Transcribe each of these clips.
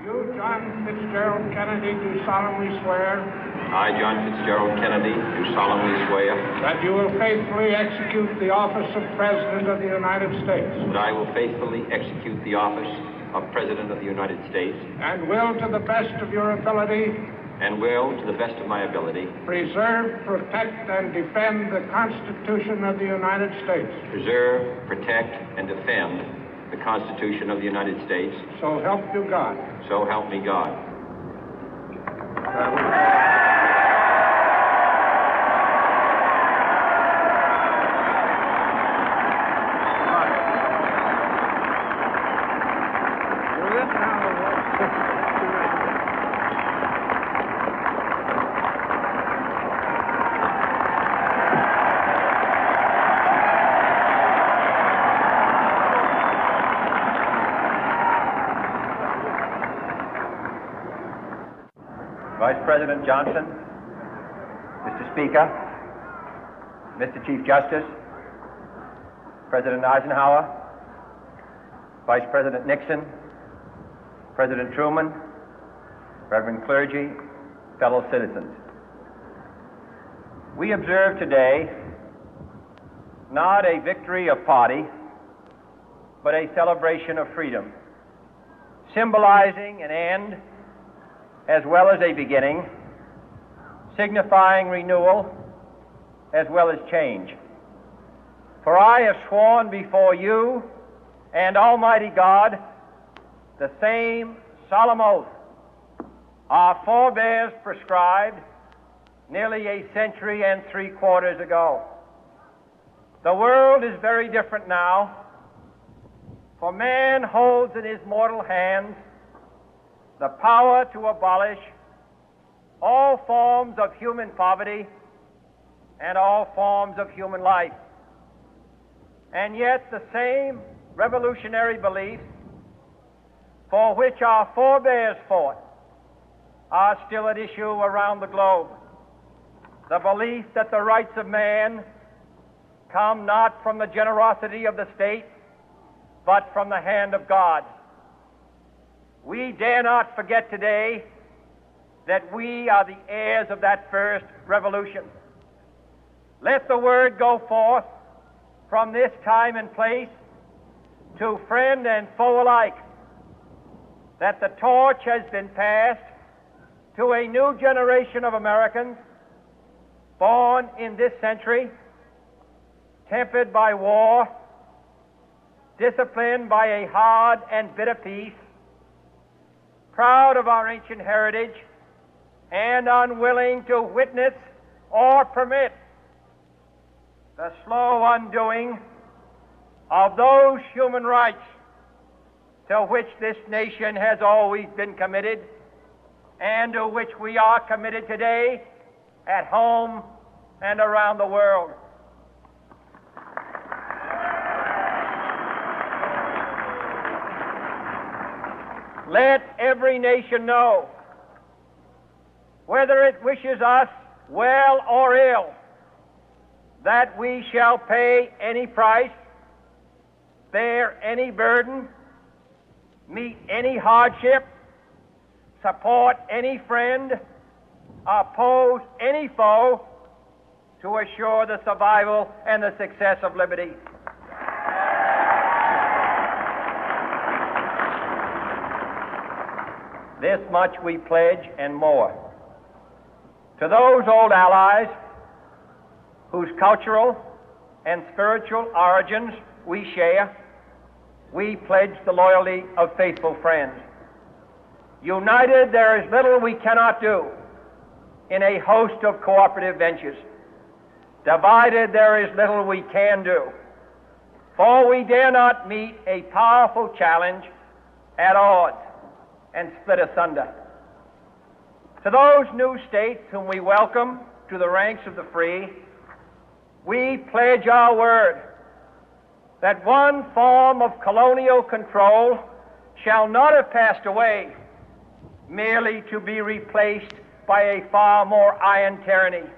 You, John Fitzgerald Kennedy, do solemnly swear. I, John Fitzgerald Kennedy, do solemnly swear. That you will faithfully execute the office of President of the United States. That I will faithfully execute the office of President of the United States. And will, to the best of your ability. And will, to the best of my ability. Preserve, protect, and defend the Constitution of the United States. Preserve, protect, and defend the Constitution of the United States. So help you God. So help me God. Vice President Johnson, Mr. Speaker, Mr. Chief Justice, President Eisenhower, Vice President Nixon, President Truman, Reverend clergy, fellow citizens. We observe today not a victory of party, but a celebration of freedom, symbolizing an end as well as a beginning, signifying renewal as well as change. For I have sworn before you and Almighty God the same solemn oath our forebears prescribed nearly a century and 3/4 ago. The world is very different now, for man holds in his mortal hands the power to abolish all forms of human poverty and all forms of human life. And yet the same revolutionary beliefs for which our forebears fought are still at issue around the globe. The belief that the rights of man come not from the generosity of the state, but from the hand of God. We dare not forget today that we are the heirs of that first revolution. Let the word go forth from this time and place to friend and foe alike that the torch has been passed to a new generation of Americans born in this century, tempered by war, disciplined by a hard and bitter peace, proud of our ancient heritage, and unwilling to witness or permit the slow undoing of those human rights to which this nation has always been committed and to which we are committed today at home and around the world. Let every nation know, whether it wishes us well or ill, that we shall pay any price, bear any burden, meet any hardship, support any friend, oppose any foe to assure the survival and the success of liberty. This much we pledge and more. To those old allies whose cultural and spiritual origins we share, we pledge the loyalty of faithful friends. United, there is little we cannot do in a host of cooperative ventures. Divided, there is little we can do, for we dare not meet a powerful challenge at odds and split asunder. To those new states whom we welcome to the ranks of the free, we pledge our word that one form of colonial control shall not have passed away, merely to be replaced by a far more iron tyranny.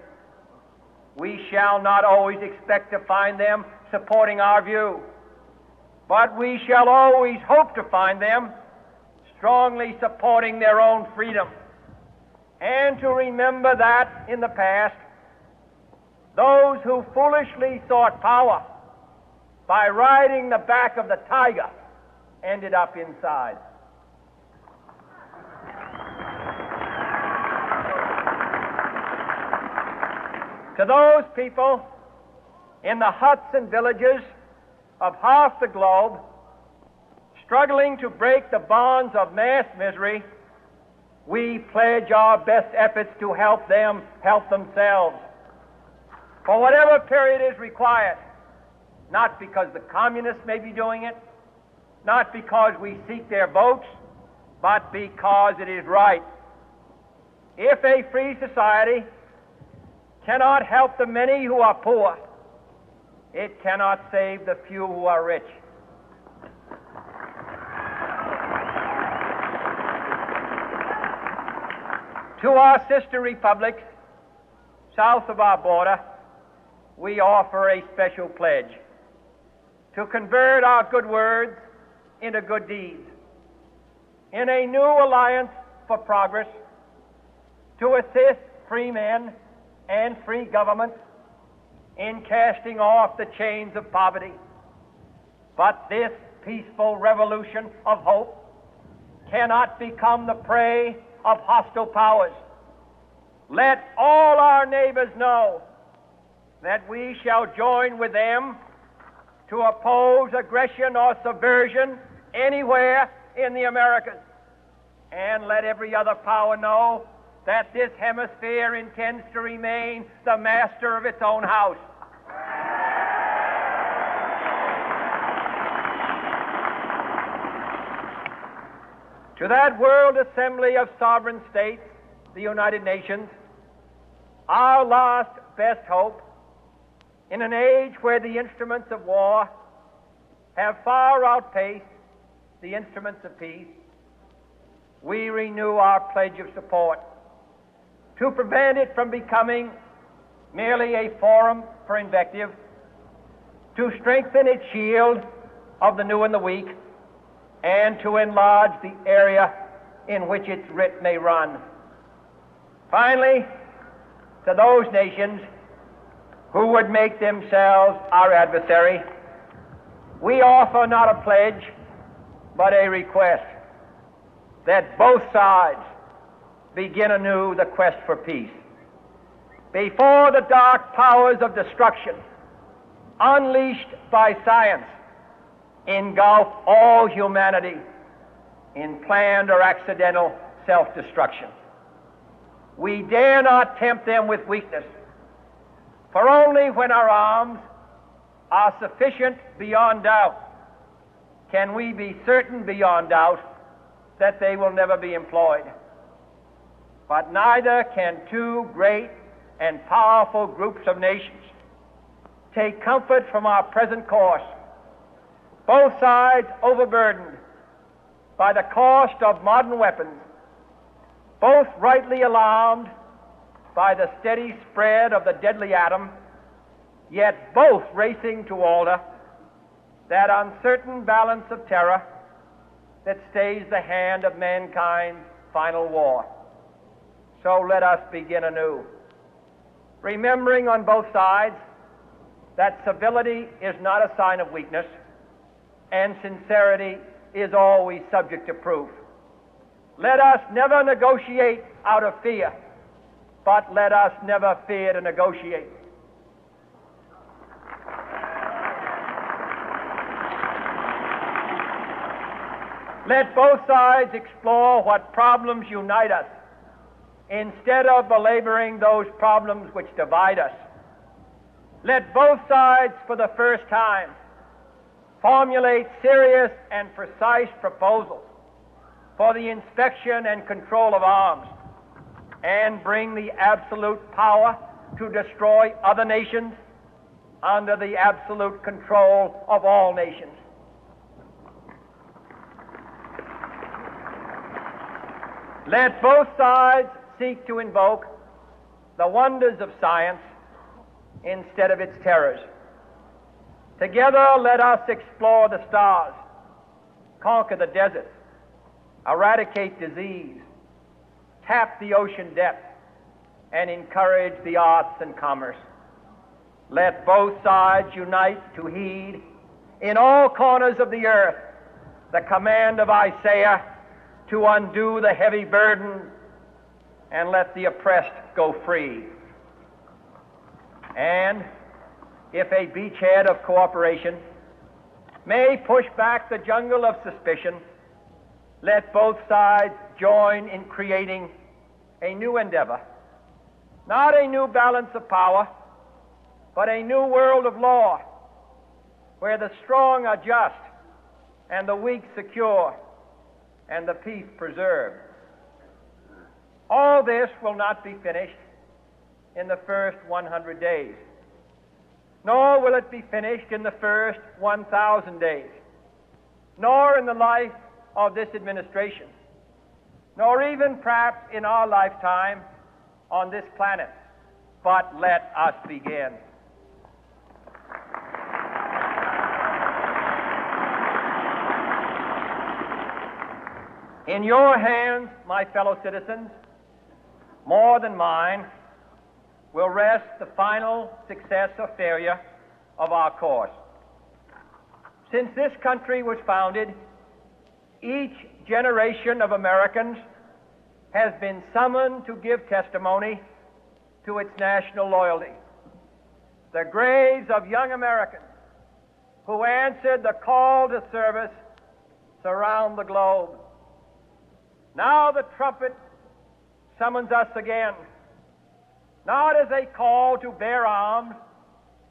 We shall not always expect to find them supporting our view, but we shall always hope to find them strongly supporting their own freedom, and to remember that in the past, those who foolishly sought power by riding the back of the tiger ended up inside. To those people in the huts and villages of half the globe struggling to break the bonds of mass misery, we pledge our best efforts to help them help themselves for whatever period is required, not because the communists may be doing it, not because we seek their votes, but because it is right. If a free society cannot help the many who are poor, it cannot save the few who are rich. To our sister republics south of our border, we offer a special pledge to convert our good words into good deeds, in a new alliance for progress, to assist free men and free governments in casting off the chains of poverty. But this peaceful revolution of hope cannot become the prey of hostile powers. Let all our neighbors know that we shall join with them to oppose aggression or subversion anywhere in the Americas. And let every other power know that this hemisphere intends to remain the master of its own house. To that World Assembly of Sovereign States, the United Nations, our last best hope, in an age where the instruments of war have far outpaced the instruments of peace, we renew our pledge of support to prevent it from becoming merely a forum for invective, to strengthen its shield of the new and the weak, and to enlarge the area in which its writ may run. Finally, to those nations who would make themselves our adversary, we offer not a pledge, but a request that both sides begin anew the quest for peace. Before the dark powers of destruction, unleashed by science, engulf all humanity in planned or accidental self-destruction, we dare not tempt them with weakness, for only when our arms are sufficient beyond doubt can we be certain beyond doubt that they will never be employed. But neither can two great and powerful groups of nations take comfort from our present course, both sides overburdened by the cost of modern weapons, both rightly alarmed by the steady spread of the deadly atom, yet both racing to alter that uncertain balance of terror that stays the hand of mankind's final war. So let us begin anew, remembering on both sides that civility is not a sign of weakness, and sincerity is always subject to proof. Let us never negotiate out of fear, but let us never fear to negotiate. Let both sides explore what problems unite us, instead of belaboring those problems which divide us. Let both sides, for the first time, formulate serious and precise proposals for the inspection and control of arms, and bring the absolute power to destroy other nations under the absolute control of all nations. Let both sides seek to invoke the wonders of science instead of its terrors. Together, let us explore the stars, conquer the deserts, eradicate disease, tap the ocean depth, and encourage the arts and commerce. Let both sides unite to heed in all corners of the earth the command of Isaiah to undo the heavy burden and let the oppressed go free. And if a beachhead of cooperation may push back the jungle of suspicion, let both sides join in creating a new endeavor, not a new balance of power, but a new world of law, where the strong are just and the weak secure and the peace preserved. All this will not be finished in the first 100 days, nor will it be finished in the first 1,000 days, nor in the life of this administration, nor even perhaps in our lifetime on this planet. But let us begin. In your hands, my fellow citizens, more than mine, will rest the final success or failure of our course. Since this country was founded, each generation of Americans has been summoned to give testimony to its national loyalty. The graves of young Americans who answered the call to service surround the globe. Now the trumpet summons us again, not as a call to bear arms,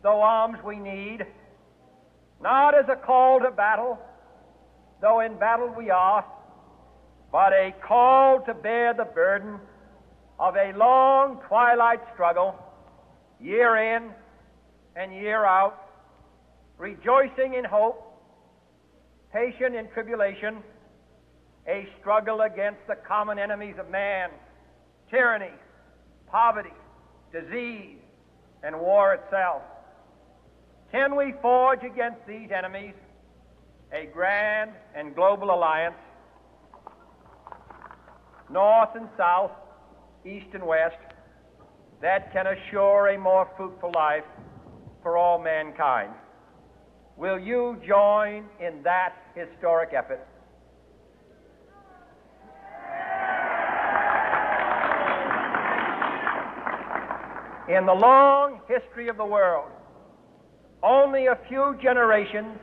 though arms we need, not as a call to battle, though in battle we are, but a call to bear the burden of a long twilight struggle, year in and year out, rejoicing in hope, patient in tribulation, a struggle against the common enemies of man, tyranny, poverty, disease, and war itself. Can we forge against these enemies a grand and global alliance, north and south, east and west, that can assure a more fruitful life for all mankind? Will you join in that historic effort? In the long history of the world, only a few generations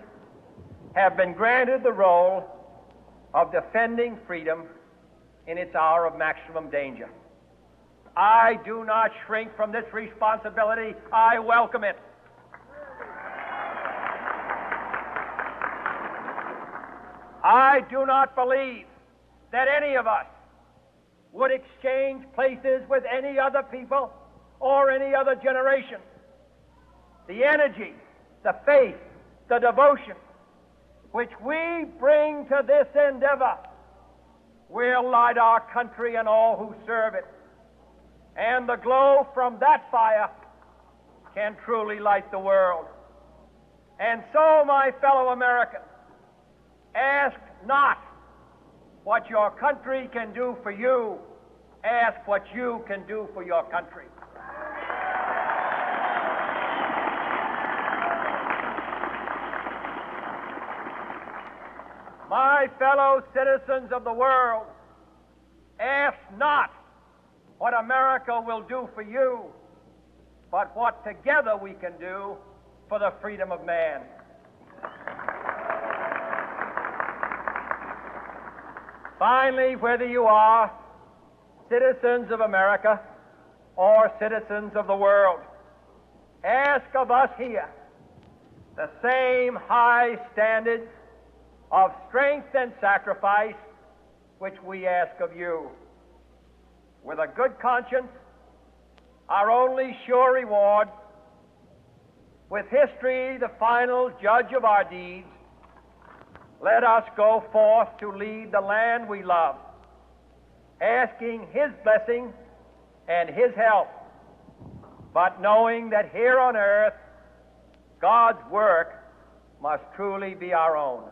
have been granted the role of defending freedom in its hour of maximum danger. I do not shrink from this responsibility. I welcome it. I do not believe that any of us would exchange places with any other people or any other generation. The energy, the faith, the devotion which we bring to this endeavor will light our country and all who serve it. And the glow from that fire can truly light the world. And so, my fellow Americans, ask not what your country can do for you. Ask what you can do for your country. My fellow citizens of the world, ask not what America will do for you, but what together we can do for the freedom of man. Finally, whether you are citizens of America or citizens of the world, ask of us here the same high standards of strength and sacrifice which we ask of you. With a good conscience, our only sure reward, with history the final judge of our deeds, let us go forth to lead the land we love, asking His blessing and His help, but knowing that here on earth God's work must truly be our own.